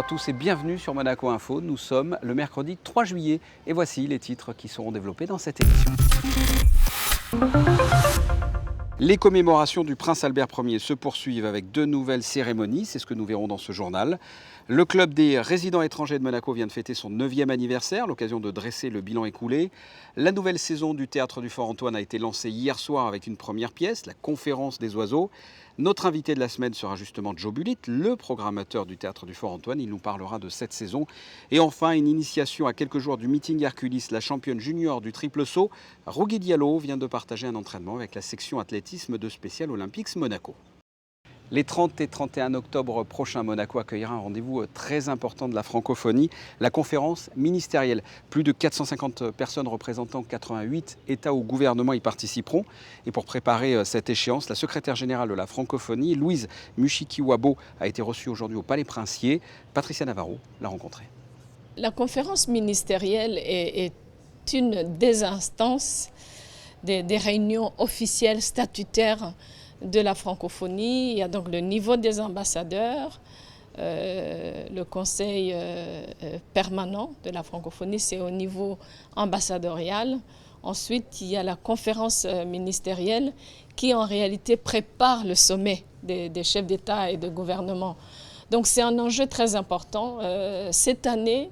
à tous et bienvenue sur Monaco Info. Nous sommes le mercredi 3 juillet et voici les titres qui seront développés dans cette émission. Les commémorations du prince Albert Ier se poursuivent avec deux nouvelles cérémonies, c'est ce que nous verrons dans ce journal. Le club des résidents étrangers de Monaco vient de fêter son 9e anniversaire, l'occasion de dresser le bilan écoulé. La nouvelle saison du Théâtre du Fort-Antoine a été lancée hier soir avec une première pièce, la Conférence des oiseaux. Notre invité de la semaine sera justement Joe Bullitt, le programmateur du Théâtre du Fort-Antoine. Il nous parlera de cette saison. Et enfin, une initiation à quelques jours du meeting Herculis, la championne junior du triple saut, Rougui Diallo, vient de partager un entraînement avec la section athlétisme de Special Olympics Monaco. Les 30 et 31 octobre prochains, Monaco accueillera un rendez-vous très important de la francophonie, la conférence ministérielle. Plus de 450 personnes représentant 88 États ou gouvernements y participeront. Et pour préparer cette échéance, la secrétaire générale de la francophonie, Louise Mushikiwabo, a été reçue aujourd'hui au Palais Princier. Patricia Navarro l'a rencontrée. La conférence ministérielle est une des instances des réunions officielles statutaires de la francophonie. Il y a donc le niveau des ambassadeurs, le conseil permanent de la francophonie, c'est au niveau ambassadorial. Ensuite, il y a la conférence ministérielle qui en réalité prépare le sommet des chefs d'État et de gouvernement. Donc c'est un enjeu très important. Cette année,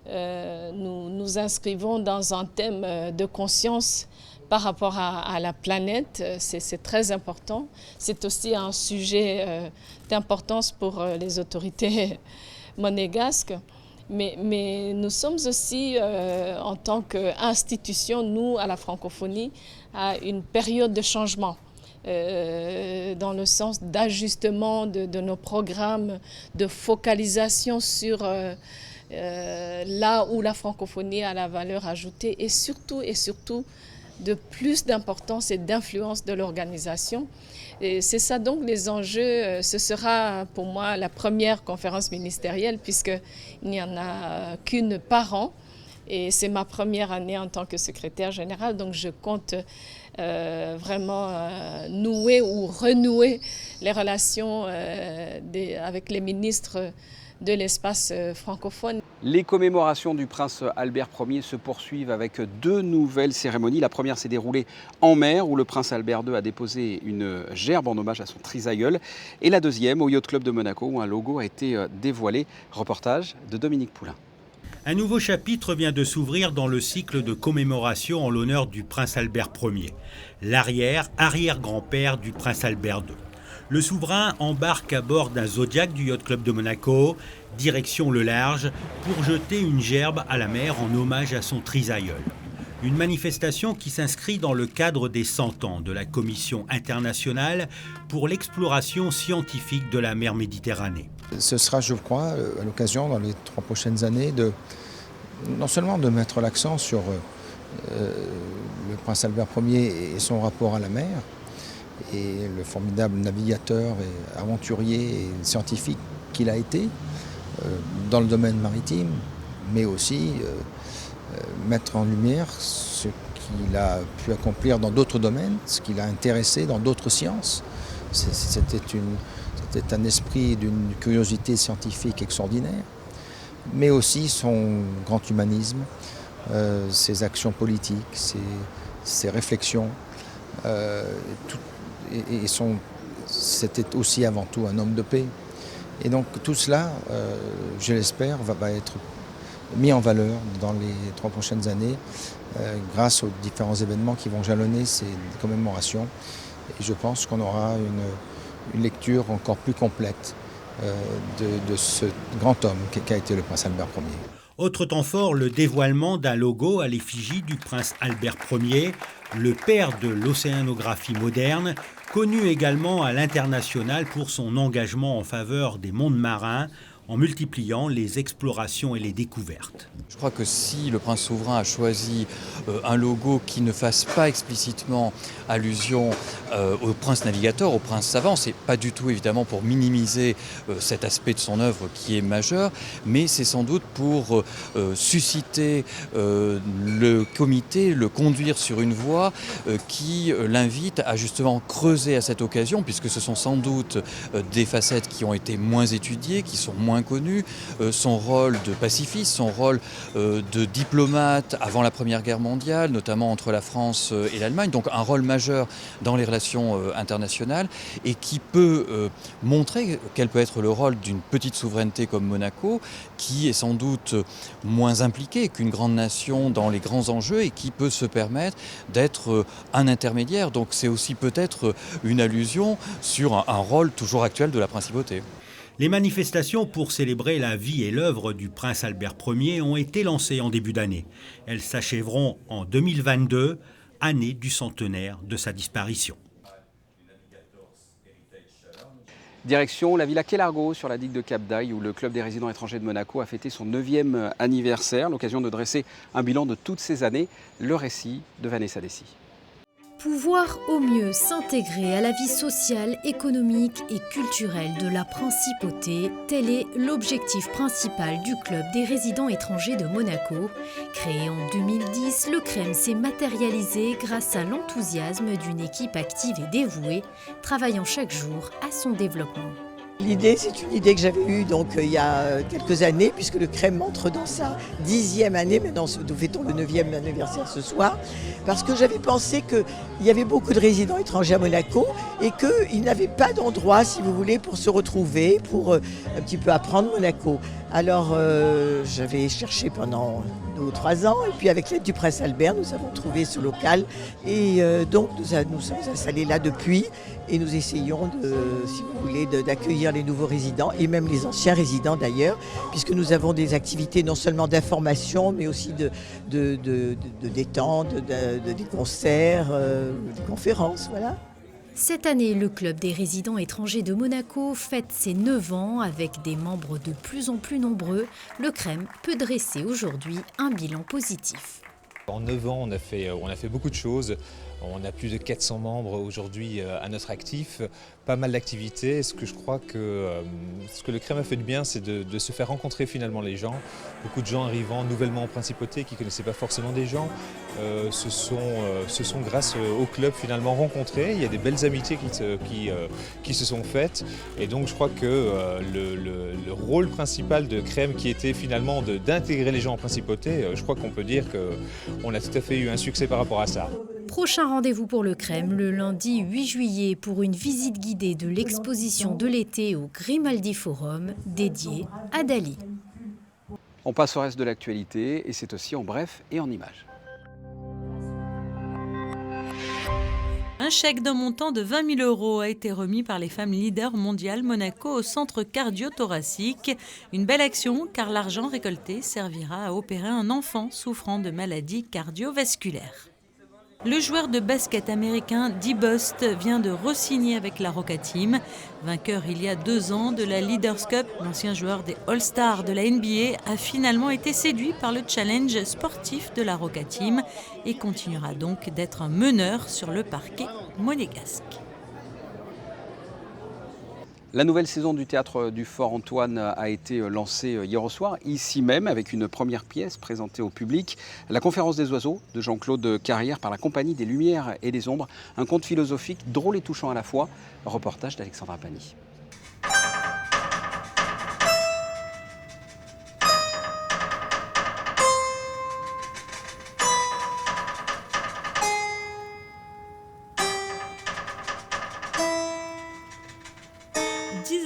nous nous inscrivons dans un thème de conscience par rapport à la planète. C'est très important. C'est aussi un sujet d'importance pour les autorités monégasques. Mais nous sommes aussi, en tant qu'institution, nous, à la francophonie, à une période de changement. Dans le sens d'ajustement de nos programmes, de focalisation sur là où la francophonie a la valeur ajoutée et surtout de plus d'importance et d'influence de l'organisation. Et c'est ça donc les enjeux. Ce sera pour moi la première conférence ministérielle puisqu'il n'y en a qu'une par an. Et c'est ma première année en tant que secrétaire générale, donc je compte vraiment nouer ou renouer les relations avec les ministres de l'espace francophone. Les commémorations du prince Albert Ier se poursuivent avec deux nouvelles cérémonies. La première s'est déroulée en mer où le prince Albert II a déposé une gerbe en hommage à son trisaïeul. Et la deuxième au Yacht Club de Monaco où un logo a été dévoilé. Reportage de Dominique Poulain. Un nouveau chapitre vient de s'ouvrir dans le cycle de commémoration en l'honneur du prince Albert Ier, l'arrière-arrière-grand-père du prince Albert II. Le souverain embarque à bord d'un Zodiac du Yacht Club de Monaco, direction le large, pour jeter une gerbe à la mer en hommage à son trisaïeul. Une manifestation qui s'inscrit dans le cadre des 100 ans de la Commission internationale pour l'exploration scientifique de la mer Méditerranée. Ce sera, je crois, à l'occasion dans les 3 prochaines années non seulement de mettre l'accent sur le prince Albert Ier et son rapport à la mer, et le formidable navigateur et aventurier et scientifique qu'il a été dans le domaine maritime, mais aussi mettre en lumière ce qu'il a pu accomplir dans d'autres domaines, ce qu'il a intéressé dans d'autres sciences. C'était un esprit d'une curiosité scientifique extraordinaire, mais aussi son grand humanisme, ses actions politiques, ses réflexions, c'était aussi avant tout un homme de paix. Et donc tout cela, je l'espère, va être mis en valeur dans les 3 prochaines années grâce aux différents événements qui vont jalonner ces commémorations. Et je pense qu'on aura une lecture encore plus complète de ce grand homme qu'a été le prince Albert Ier. Autre temps fort, le dévoilement d'un logo à l'effigie du prince Albert Ier, le père de l'océanographie moderne, connu également à l'international pour son engagement en faveur des mondes marins, en multipliant les explorations et les découvertes. Je crois que si le prince souverain a choisi un logo qui ne fasse pas explicitement allusion au prince navigateur, au prince savant, c'est pas du tout évidemment pour minimiser cet aspect de son œuvre qui est majeur, mais c'est sans doute pour susciter le comité, le conduire sur une voie qui l'invite à justement creuser à cette occasion, puisque ce sont sans doute des facettes qui ont été moins étudiées, qui sont moins inconnu, son rôle de pacifiste, son rôle de diplomate avant la Première Guerre mondiale, notamment entre la France et l'Allemagne, donc un rôle majeur dans les relations internationales et qui peut montrer quel peut être le rôle d'une petite souveraineté comme Monaco, qui est sans doute moins impliquée qu'une grande nation dans les grands enjeux et qui peut se permettre d'être un intermédiaire. Donc c'est aussi peut-être une allusion sur un rôle toujours actuel de la principauté. Les manifestations pour célébrer la vie et l'œuvre du prince Albert Ier ont été lancées en début d'année. Elles s'achèveront en 2022, année du centenaire de sa disparition. Direction la Villa Quai-Largo sur la digue de Cap d'Aille où le club des résidents étrangers de Monaco a fêté son 9e anniversaire, l'occasion de dresser un bilan de toutes ces années. Le récit de Vanessa Dessy. Pouvoir au mieux s'intégrer à la vie sociale, économique et culturelle de la principauté, tel est l'objectif principal du club des résidents étrangers de Monaco. Créé en 2010, le CREM s'est matérialisé grâce à l'enthousiasme d'une équipe active et dévouée, travaillant chaque jour à son développement. L'idée, c'est une idée que j'avais eue donc, il y a quelques années, puisque le CREM entre dans sa 10e année. Maintenant, nous fêtons le 9e anniversaire ce soir, parce que j'avais pensé qu'il y avait beaucoup de résidents étrangers à Monaco et qu'ils n'avaient pas d'endroit, si vous voulez, pour se retrouver, pour un petit peu apprendre Monaco. Alors, j'avais cherché pendant 2 ou 3 ans, et puis avec l'aide du prince Albert, nous avons trouvé ce local. Et donc, nous sommes installés là depuis, et nous essayons, si vous voulez, d'accueillir les nouveaux résidents, et même les anciens résidents d'ailleurs, puisque nous avons des activités non seulement d'information, mais aussi de détente, des concerts, des conférences, voilà. Cette année, le club des résidents étrangers de Monaco fête ses 9 ans avec des membres de plus en plus nombreux. Le CREM peut dresser aujourd'hui un bilan positif. En 9 ans, on a fait beaucoup de choses. On a plus de 400 membres aujourd'hui à notre actif, pas mal d'activités. Ce que je crois que ce que le CREM a fait de bien, c'est de se faire rencontrer finalement les gens. Beaucoup de gens arrivant nouvellement en principauté qui ne connaissaient pas forcément des gens se sont grâce au club finalement rencontrés. Il y a des belles amitiés qui se sont faites. Et donc je crois que le rôle principal de CREM qui était finalement d'intégrer les gens en principauté, je crois qu'on peut dire qu'on a tout à fait eu un succès par rapport à ça. Prochain rendez-vous pour le CREM le lundi 8 juillet pour une visite guidée de l'exposition de l'été au Grimaldi Forum dédiée à Dali. On passe au reste de l'actualité et c'est aussi en bref et en images. Un chèque d'un montant de 20 000 € a été remis par les femmes leaders mondiales Monaco au centre cardio-thoracique. Une belle action car l'argent récolté servira à opérer un enfant souffrant de maladies cardiovasculaires. Le joueur de basket américain D-Bust vient de re-signer avec la Roca Team. Vainqueur il y a 2 ans de la Leaders Cup, l'ancien joueur des All-Stars de la NBA a finalement été séduit par le challenge sportif de la Roca Team et continuera donc d'être un meneur sur le parquet monégasque. La nouvelle saison du théâtre du Fort Antoine a été lancée hier au soir, ici même, avec une première pièce présentée au public. La Conférence des oiseaux de Jean-Claude Carrière par la Compagnie des Lumières et des Ombres. Un conte philosophique drôle et touchant à la fois. Reportage d'Alexandra Pani.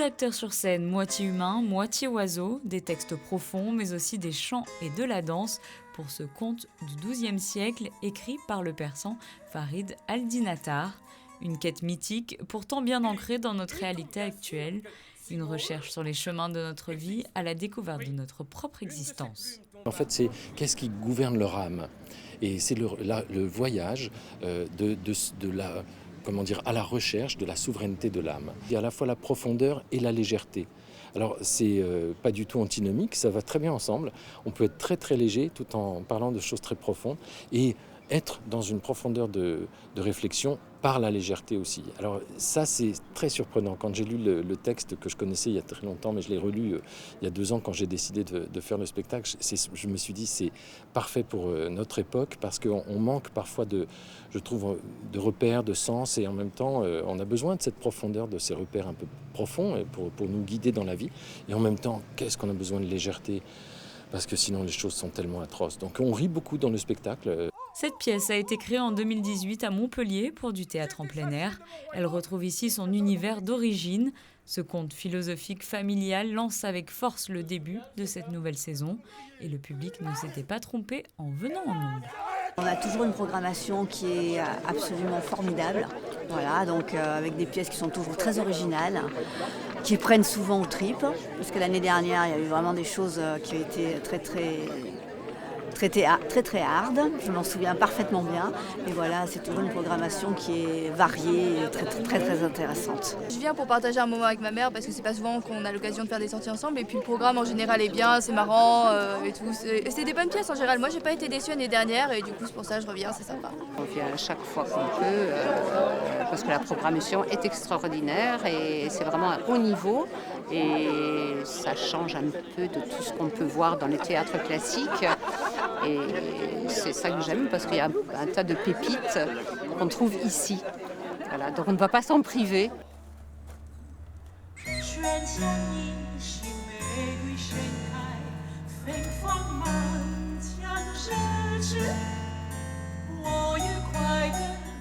Acteurs sur scène, moitié humains, moitié oiseaux, des textes profonds, mais aussi des chants et de la danse pour ce conte du XIIe siècle écrit par le persan Farid Al-Dinatar. Une quête mythique, pourtant bien ancrée dans notre réalité actuelle. Une recherche sur les chemins de notre vie à la découverte de notre propre existence. En fait, c'est qu'est-ce qui gouverne leur âme. Et c'est le voyage à la recherche de la souveraineté de l'âme. Il y a à la fois la profondeur et la légèreté. Alors, c'est pas du tout antinomique, ça va très bien ensemble. On peut être très très léger tout en parlant de choses très profondes et être dans une profondeur de réflexion par la légèreté aussi. Alors ça, c'est très surprenant. Quand j'ai lu le texte que je connaissais il y a très longtemps, mais je l'ai relu il y a 2 ans quand j'ai décidé de faire le spectacle, je me suis dit c'est parfait pour notre époque parce qu'on manque parfois je trouve, de repères, de sens, et en même temps, on a besoin de cette profondeur, de ces repères un peu profonds pour nous guider dans la vie. Et en même temps, qu'est-ce qu'on a besoin de légèreté ? Parce que sinon les choses sont tellement atroces. Donc on rit beaucoup dans le spectacle. Cette pièce a été créée en 2018 à Montpellier pour du théâtre en plein air. Elle retrouve ici son univers d'origine. Ce conte philosophique familial lance avec force le début de cette nouvelle saison. Et le public ne s'était pas trompé en venant en nombre. On a toujours une programmation qui est absolument formidable. Voilà, donc avec des pièces qui sont toujours très originales, qui prennent souvent aux tripes. Parce que l'année dernière, il y a eu vraiment des choses qui ont été très hard, je m'en souviens parfaitement bien. Et voilà, c'est toujours une programmation qui est variée et très intéressante. Je viens pour partager un moment avec ma mère parce que c'est pas souvent qu'on a l'occasion de faire des sorties ensemble. Et puis le programme en général est bien, c'est marrant et tout. C'est des bonnes pièces en général. Moi j'ai pas été déçue l'année dernière et du coup c'est pour ça que je reviens, c'est sympa. On vient à chaque fois qu'on peut parce que la programmation est extraordinaire et c'est vraiment un haut niveau. Et ça change un peu de tout ce qu'on peut voir dans les théâtres classiques. Et c'est ça que j'aime parce qu'il y a un tas de pépites qu'on trouve ici. Voilà, donc on ne va pas s'en priver.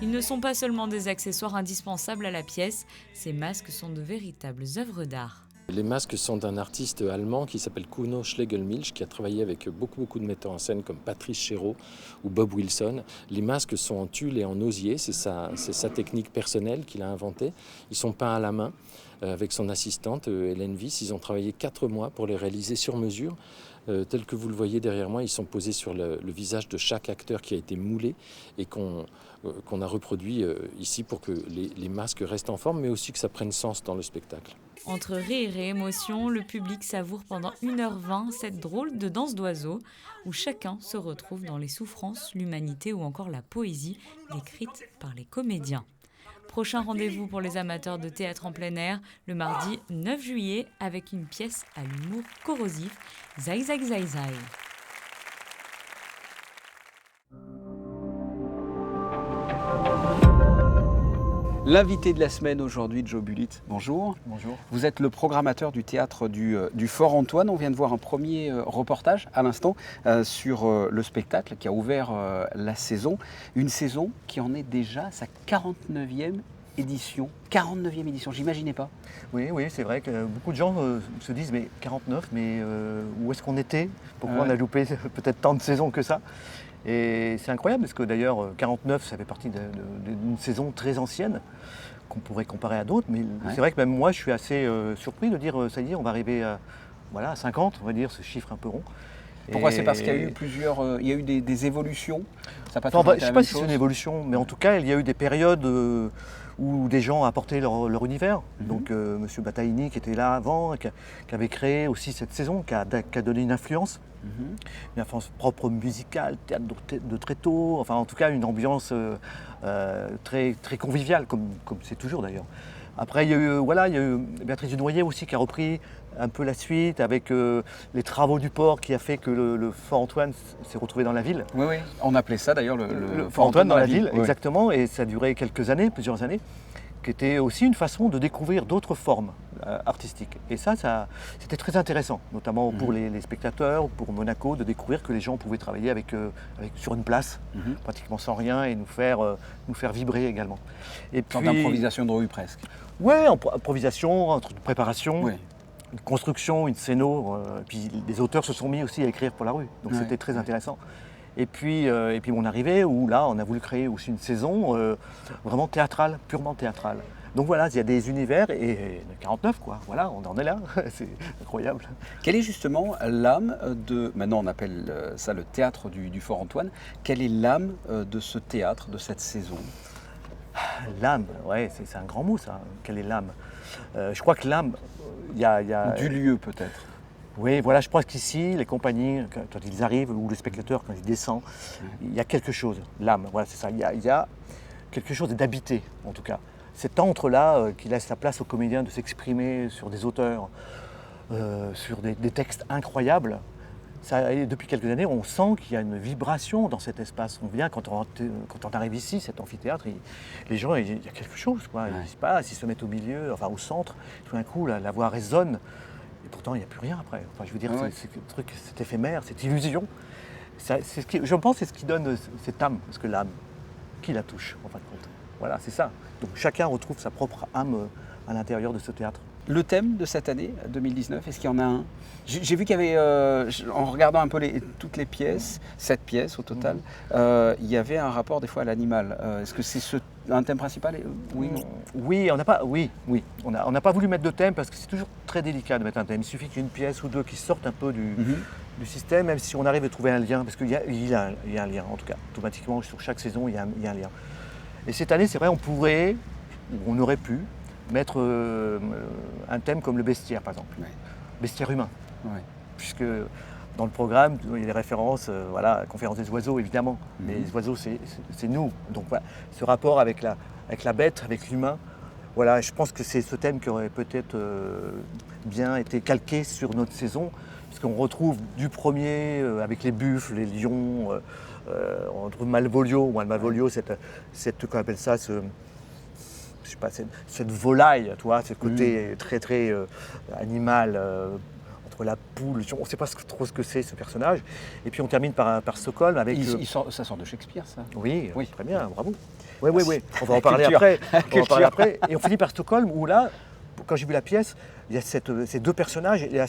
Ils ne sont pas seulement des accessoires indispensables à la pièce, ces masques sont de véritables œuvres d'art. Les masques sont d'un artiste allemand qui s'appelle Kuno Schlegelmilch, qui a travaillé avec beaucoup de metteurs en scène comme Patrice Chéreau ou Bob Wilson. Les masques sont en tulle et en osier, c'est sa technique personnelle qu'il a inventée. Ils sont peints à la main avec son assistante Hélène Wyss. Ils ont travaillé 4 mois pour les réaliser sur mesure. Tels que vous le voyez derrière moi, ils sont posés sur le visage de chaque acteur qui a été moulé et qu'on a reproduit ici pour que les masques restent en forme, mais aussi que ça prenne sens dans le spectacle. Entre rire et émotion, le public savoure pendant 1h20 cette drôle de danse d'oiseaux où chacun se retrouve dans les souffrances, l'humanité ou encore la poésie décrite par les comédiens. Prochain rendez-vous pour les amateurs de théâtre en plein air, le mardi 9 juillet avec une pièce à l'humour corrosif, Zai Zai Zai Zai. L'invité de la semaine aujourd'hui, Joe Bullitt, bonjour. Bonjour. Vous êtes le programmateur du théâtre du Fort Antoine. On vient de voir un premier reportage à l'instant sur le spectacle qui a ouvert la saison. Une saison qui en est déjà à sa 49e édition. 49e édition, j'imaginais pas. Oui, c'est vrai que beaucoup de gens se disent mais 49, mais où est-ce qu'on était? Pourquoi on a loupé peut-être tant de saisons que ça? Et c'est incroyable parce que d'ailleurs 49 ça fait partie d'une saison très ancienne qu'on pourrait comparer à d'autres, mais c'est vrai que même moi je suis assez surpris de dire ça y est, on va arriver à 50, on va dire, ce chiffre un peu rond. Pourquoi? C'est parce qu'il y a eu il y a eu des évolutions. Ça pas je ne sais pas si c'est une évolution, mais en tout cas il y a eu des périodes où des gens apportaient leur univers. Donc M. Battaglini qui était là avant, qui avait créé aussi cette saison, qui a donné une influence. Une influence propre musicale, théâtre de tréteau, enfin en tout cas une ambiance très conviviale, comme c'est toujours d'ailleurs. Après il y a eu Béatrice Dunoyer aussi qui a repris un peu la suite avec les travaux du port qui a fait que le Fort Antoine s'est retrouvé dans la ville. Oui, on appelait ça d'ailleurs le Fort Antoine dans la ville, exactement, et ça a duré plusieurs années, qui était aussi une façon de découvrir d'autres formes artistiques. Et ça c'était très intéressant, notamment pour les spectateurs, pour Monaco, de découvrir que les gens pouvaient travailler sur une place, pratiquement sans rien, et nous faire vibrer également. Et puis, d'improvisation de rue presque. Oui, improvisation, entre préparation. Oui. Une construction, une scéno, puis les auteurs se sont mis aussi à écrire pour la rue, donc c'était très intéressant. Et puis mon arrivée où là on a voulu créer aussi une saison vraiment théâtrale, purement théâtrale. Donc voilà, il y a des univers et 49 quoi, voilà, on en est là, c'est incroyable. Quelle est justement l'âme de, maintenant on appelle ça le théâtre du Fort Antoine, quelle est l'âme de ce théâtre, de cette saison? L'âme, ouais, c'est un grand mot ça, quelle est l'âme? Je crois que l'âme, il y a... Du lieu peut-être. Oui, voilà, je pense qu'ici, les compagnies, quand ils arrivent, ou le spectateur, quand il descend, il y a quelque chose, l'âme, voilà, c'est ça, il y a quelque chose d'habité, en tout cas. Cet entre-là qui laisse la place aux comédiens de s'exprimer sur des auteurs, sur des textes incroyables. Ça, et depuis quelques années, on sent qu'il y a une vibration dans cet espace. On vient, quand on arrive ici, cet amphithéâtre, les gens, il y a quelque chose, quoi. Ils se passent, ils se mettent au milieu, enfin au centre, tout d'un coup, la voix résonne. Et pourtant, il n'y a plus rien après. Enfin, je veux dire, c'est éphémère, cette illusion. Je pense que c'est ce qui donne cette âme, parce que l'âme, qui la touche, en fin de compte. Voilà, c'est ça. Donc chacun retrouve sa propre âme à l'intérieur de ce théâtre. Le thème de cette année, 2019, est-ce qu'il y en a un? J'ai vu qu'il y avait, en regardant un peu toutes les pièces, 7 pièces au total, il y avait un rapport des fois à l'animal. Est-ce que c'est un thème principal? Oui, non. Oui, on n'a pas voulu mettre de thème parce que c'est toujours très délicat de mettre un thème. Il suffit qu'il y ait une pièce ou deux qui sortent un peu du système, même si on arrive à trouver un lien, parce qu'il y a un lien en tout cas. Automatiquement, sur chaque saison, il y a un lien. Et cette année, c'est vrai, on aurait pu mettre un thème comme le bestiaire, par exemple. Bestiaire humain. Puisque dans le programme, il y a des références, la conférence des oiseaux, évidemment. Mais les oiseaux, c'est nous. Donc voilà, ce rapport avec la bête, avec l'humain, voilà, je pense que c'est ce thème qui aurait peut-être bien été calqué sur notre saison, puisqu'on retrouve du premier avec les buffles, les lions, on retrouve Malvolio, qu'on appelle ça, cette volaille, tu vois, ce côté très très animal, entre la poule, on ne sait pas trop ce que c'est ce personnage. Et puis on termine par Stockholm avec... Ça sort de Shakespeare, ça? Oui, très bien, bravo. Oui, on va en parler après. Et on finit par Stockholm, où là, quand j'ai vu la pièce, il y a ces deux personnages, il y a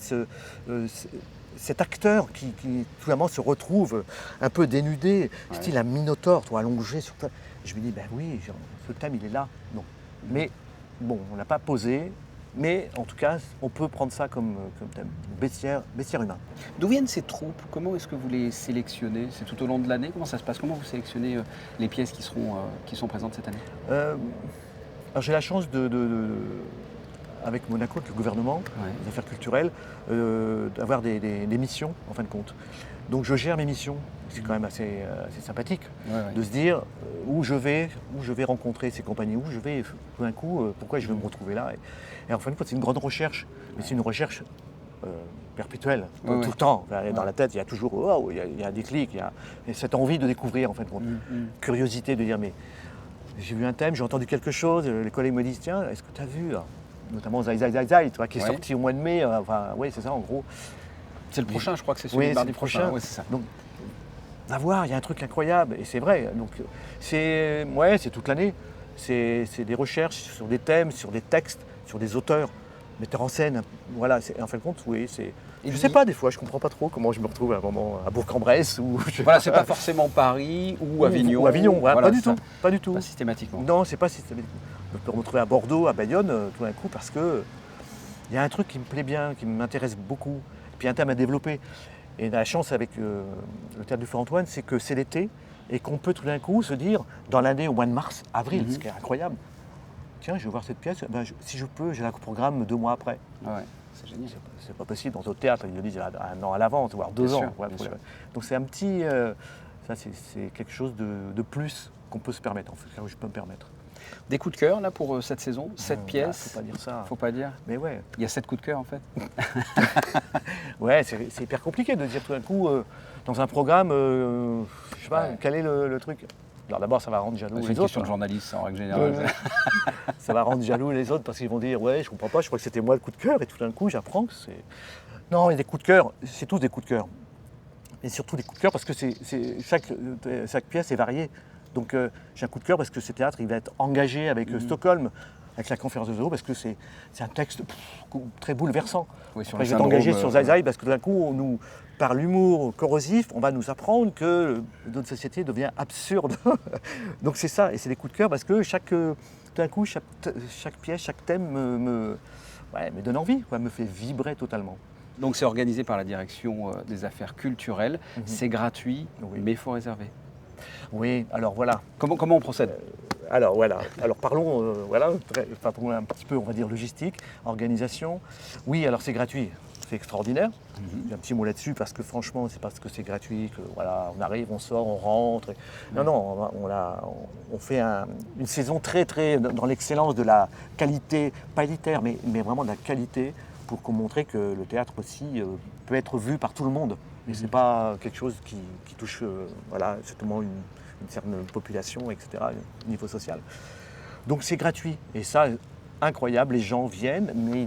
cet acteur qui tout d'un moment se retrouve un peu dénudé, style un minotaure, allongé sur... Je me dis, ben oui, ce thème, il est là. Non. Mais bon, on n'a pas posé, mais en tout cas, on peut prendre ça comme thème, bestiaire humain. D'où viennent ces troupes? Comment est-ce que vous les sélectionnez? C'est tout au long de l'année? Comment ça se passe? Comment vous sélectionnez les pièces qui sont présentes cette année? Alors j'ai la chance avec Monaco, avec le gouvernement, les affaires culturelles, d'avoir des missions, en fin de compte. Donc je gère mes missions. C'est quand même assez sympathique de se dire où je vais rencontrer ces compagnies, où je vais tout d'un coup, pourquoi je vais me retrouver là. Et en fin de compte, c'est une grande recherche, mais c'est une recherche perpétuelle, tout le temps. Dans la tête, il y a toujours il y a un déclic, il y a cette envie de découvrir, en fin de compte. Curiosité de dire, mais j'ai vu un thème, j'ai entendu quelque chose, les collègues me disent, tiens, est-ce que tu as vu notamment Zai, tu vois, qui est sorti au mois de mai, c'est ça en gros. C'est le prochain, je crois que c'est celui de mardi prochain. Oui, c'est ça. Donc, à voir, il y a un truc incroyable, et c'est vrai. Donc, c'est toute l'année. C'est des recherches sur des thèmes, sur des textes, sur des auteurs, metteurs en scène. Voilà, en fin de compte, c'est... Je ne sais pas, des fois, je ne comprends pas trop comment je me retrouve à un moment à Bourg-en-Bresse. C'est pas forcément Paris ou Avignon. Ou Avignon, pas du tout. Pas systématiquement. Non, c'est pas systématiquement. Je peux me retrouver à Bordeaux, à Bayonne, tout d'un coup, parce que il y a un truc qui me plaît bien, qui m'intéresse beaucoup, et puis un thème à développer. Et la chance avec le Théâtre du Fort-Antoine, c'est que c'est l'été, et qu'on peut tout d'un coup se dire, dans l'année, au mois de mars, avril, ce qui est incroyable, tiens, je vais voir cette pièce, si je peux, j'ai la programme 2 mois après. C'est génial. C'est pas possible, dans d'autres théâtres, ils le disent 1 an à l'avance, voire 2 ans. Donc c'est un petit... ça, c'est quelque chose de plus qu'on peut se permettre, en fait, que je peux me permettre. Des coups de cœur là pour cette saison, 7 pièces. Faut pas dire ça. Faut pas dire. Mais ouais. Il y a 7 coups de cœur en fait. Ouais, c'est hyper compliqué de dire tout d'un coup dans un programme, je sais pas, quel est le truc. Alors d'abord, ça va rendre jaloux les autres. C'est une question de journaliste en règle générale. Ça va rendre jaloux les autres parce qu'ils vont dire ouais, je comprends pas, je crois que c'était moi le coup de cœur et tout d'un coup, j'apprends que c'est. Non, il y a des coups de cœur, c'est tous des coups de cœur. Et surtout des coups de cœur parce que chaque pièce est variée. Donc j'ai un coup de cœur parce que ce théâtre, il va être engagé avec Stockholm, avec la conférence des oiseaux, parce que c'est un texte très bouleversant. Oui, je vais être engagé sur Zai parce que d'un coup, par l'humour corrosif, on va nous apprendre que notre société devient absurde. Donc c'est ça, et c'est des coups de cœur parce que tout d'un coup, chaque pièce, chaque thème me donne envie, me fait vibrer totalement. Donc c'est organisé par la direction des affaires culturelles, c'est gratuit, mais il faut réserver. Oui, alors voilà. Comment on procède? Alors voilà. Alors parlons, parlons un petit peu, on va dire logistique, organisation. Oui, alors c'est gratuit. c'est extraordinaire. J'ai un petit mot là-dessus parce que franchement, c'est parce que c'est gratuit que voilà, on arrive, on sort, on rentre. Non, on fait une saison très dans l'excellence de la qualité, pas élitaire, mais vraiment de la qualité pour montrer que le théâtre aussi peut être vu par tout le monde. Et c'est pas quelque chose qui touche justement une certaine population, etc., niveau social. Donc c'est gratuit. Et ça, incroyable, les gens viennent, mais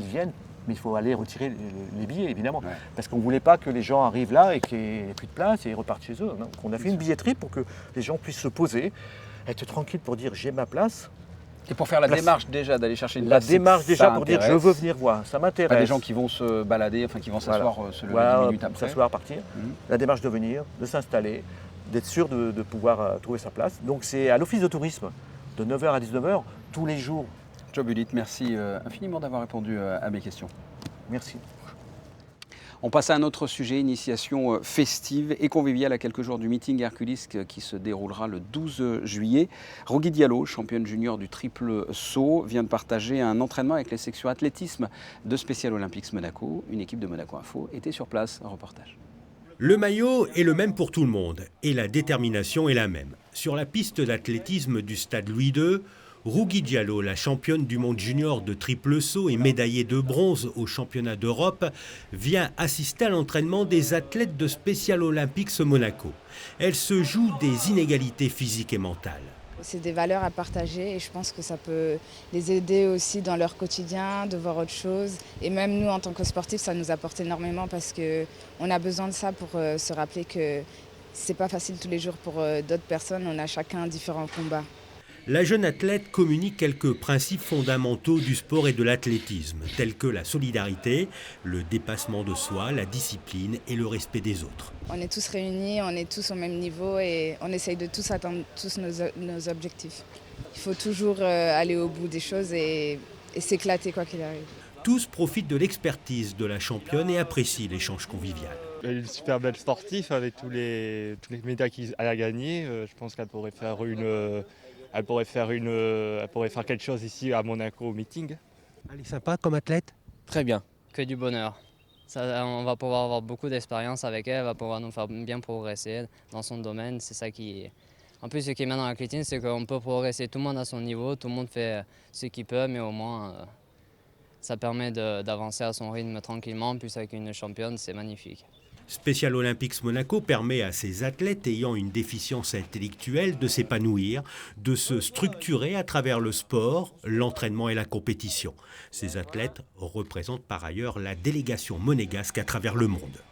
il faut aller retirer les billets, évidemment. Ouais. Parce qu'on ne voulait pas que les gens arrivent là et qu'il n'y ait plus de place et repartent chez eux. Donc on a fait une billetterie pour que les gens puissent se poser, être tranquilles pour dire j'ai ma place. Et pour faire la démarche déjà d'aller chercher une place. La démarche déjà pour dire je veux venir voir, ça m'intéresse. Pas des gens qui vont se balader, enfin qui vont s'asseoir, se lever 10 minutes après. S'asseoir, partir. La démarche de venir, de s'installer, d'être sûr de pouvoir trouver sa place. Donc c'est à l'office de tourisme, de 9h à 19h, tous les jours. Job Ulyte, merci infiniment d'avoir répondu à mes questions. Merci. On passe à un autre sujet, initiation festive et conviviale à quelques jours du meeting Hercules qui se déroulera le 12 juillet. Rougui Diallo, championne junior du triple saut, vient de partager un entraînement avec les sections athlétisme de Special Olympics Monaco. Une équipe de Monaco Info était sur place. Un reportage. Le maillot est le même pour tout le monde et la détermination est la même. Sur la piste d'athlétisme du stade Louis II, Rougui Diallo, la championne du monde junior de triple saut et médaillée de bronze au championnat d'Europe, vient assister à l'entraînement des athlètes de Special Olympics Monaco. Elle se joue des inégalités physiques et mentales. C'est des valeurs à partager et je pense que ça peut les aider aussi dans leur quotidien, de voir autre chose. Et même nous, en tant que sportifs, ça nous apporte énormément parce qu'on a besoin de ça pour se rappeler que c'est pas facile tous les jours pour d'autres personnes. On a chacun différents combats. La jeune athlète communique quelques principes fondamentaux du sport et de l'athlétisme, tels que la solidarité, le dépassement de soi, la discipline et le respect des autres. On est tous réunis, on est tous au même niveau et on essaye de tous atteindre tous nos objectifs. Il faut toujours aller au bout des choses et s'éclater quoi qu'il arrive. Tous profitent de l'expertise de la championne et apprécient l'échange convivial. Elle est une super belle sportive avec tous les médailles qu'elle a gagnées. Je pense qu'elle pourrait faire Elle pourrait faire quelque chose ici à Monaco au meeting. Elle est sympa comme athlète? Très bien, que du bonheur. On va pouvoir avoir beaucoup d'expérience avec elle, elle va pouvoir nous faire bien progresser dans son domaine. C'est ça qui... En plus, ce qui est bien dans l'athlétisme, c'est qu'on peut progresser tout le monde à son niveau, tout le monde fait ce qu'il peut, mais au moins ça permet d'avancer à son rythme tranquillement. Puis avec une championne, c'est magnifique. Special Olympics Monaco permet à ces athlètes ayant une déficience intellectuelle de s'épanouir, de se structurer à travers le sport, l'entraînement et la compétition. Ces athlètes représentent par ailleurs la délégation monégasque à travers le monde.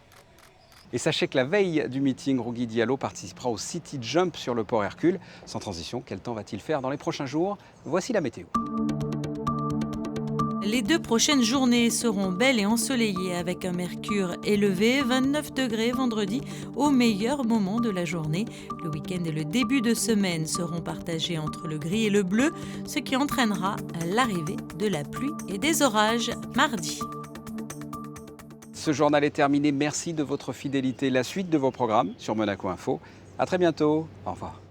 Et sachez que la veille du meeting, Rougui Diallo participera au City Jump sur le port Hercule. Sans transition, quel temps va-t-il faire dans les prochains jours? Voici la météo. Les 2 prochaines journées seront belles et ensoleillées avec un mercure élevé, 29 degrés vendredi au meilleur moment de la journée. Le week-end et le début de semaine seront partagés entre le gris et le bleu, ce qui entraînera l'arrivée de la pluie et des orages mardi. Ce journal est terminé. Merci de votre fidélité. La suite de vos programmes sur Monaco Info. À très bientôt. Au revoir.